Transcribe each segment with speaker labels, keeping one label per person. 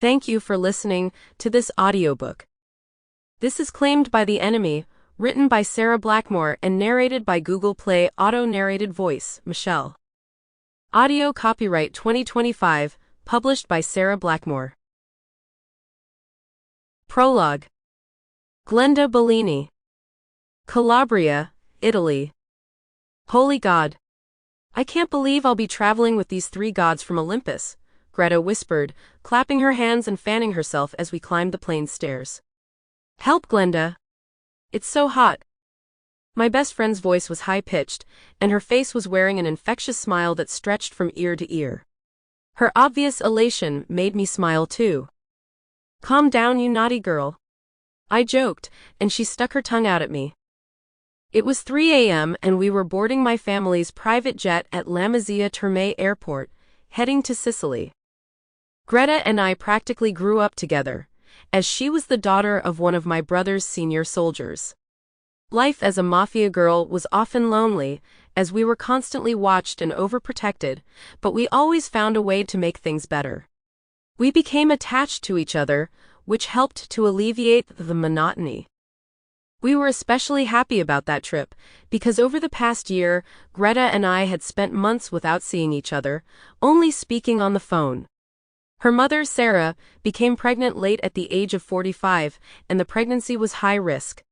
Speaker 1: Thank you for listening to this audiobook. This is claimed by the enemy, written by Sera Blackmoor and narrated by Google Play auto-narrated voice, Michelle. Audio copyright 2025, published by Sera Blackmoor. Prologue. Glenda, Bellini. Calabria, Italy. Holy God! I can't believe I'll be traveling with these three gods from Olympus, Greta whispered, clapping her hands and fanning herself as we climbed the plane's stairs. Help, Glenda! It's so hot. My best friend's voice was high-pitched, and her face was wearing an infectious smile that stretched from ear to ear. Her obvious elation made me smile too. Calm down, you naughty girl. I joked, and she stuck her tongue out at me. It was 3 a.m. and we were boarding my family's private jet at Lamezia Terme Airport, heading to Sicily. Greta and I practically grew up together, as she was the daughter of one of my brother's senior soldiers. Life as a mafia girl was often lonely, as we were constantly watched and overprotected, but we always found a way to make things better. We became attached to each other, which helped to alleviate the monotony. We were especially happy about that trip, because over the past year, Greta and I had spent months without seeing each other, only speaking on the phone. Her mother, Sera, became pregnant late at the age of 45, and the pregnancy was high risk.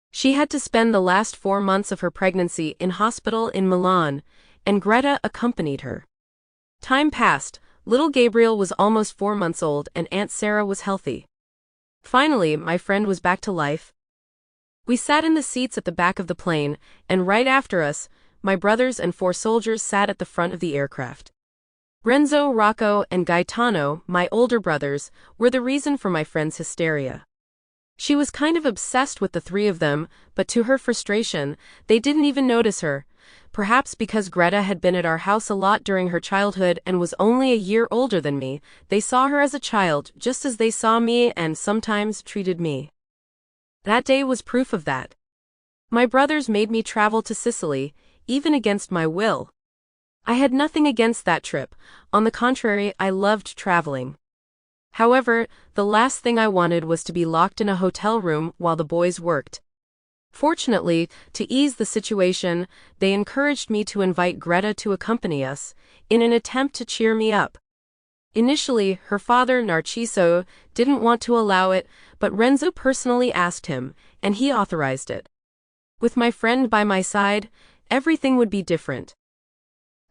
Speaker 1: She had to spend the last 4 months of her pregnancy in hospital in Milan, and Greta accompanied her. Time passed, little Gabriel was almost 4 months old and Aunt Sera was healthy. Finally, my friend was back to life. We sat in the seats at the back of the plane, and right after us, my brothers and 4 soldiers sat at the front of the aircraft. Renzo, Rocco, and Gaetano, my older brothers, were the reason for my friend's hysteria. She was kind of obsessed with the 3 of them, but to her frustration, they didn't even notice her, perhaps because Greta had been at our house a lot during her childhood and was only a year older than me. They saw her as a child, just as they saw me and sometimes treated me. That day was proof of that. My brothers made me travel to Sicily, even against my will. I had nothing against that trip, on the contrary, I loved traveling. However, the last thing I wanted was to be locked in a hotel room while the boys worked. Fortunately, to ease the situation, they encouraged me to invite Greta to accompany us, in an attempt to cheer me up. Initially, her father, Narciso, didn't want to allow it, but Renzo personally asked him, and he authorized it. With my friend by my side, everything would be different.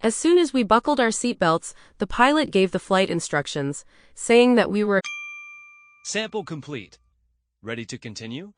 Speaker 1: As soon as we buckled our seatbelts, the pilot gave the flight instructions, saying that we were
Speaker 2: Sample complete. Ready to continue?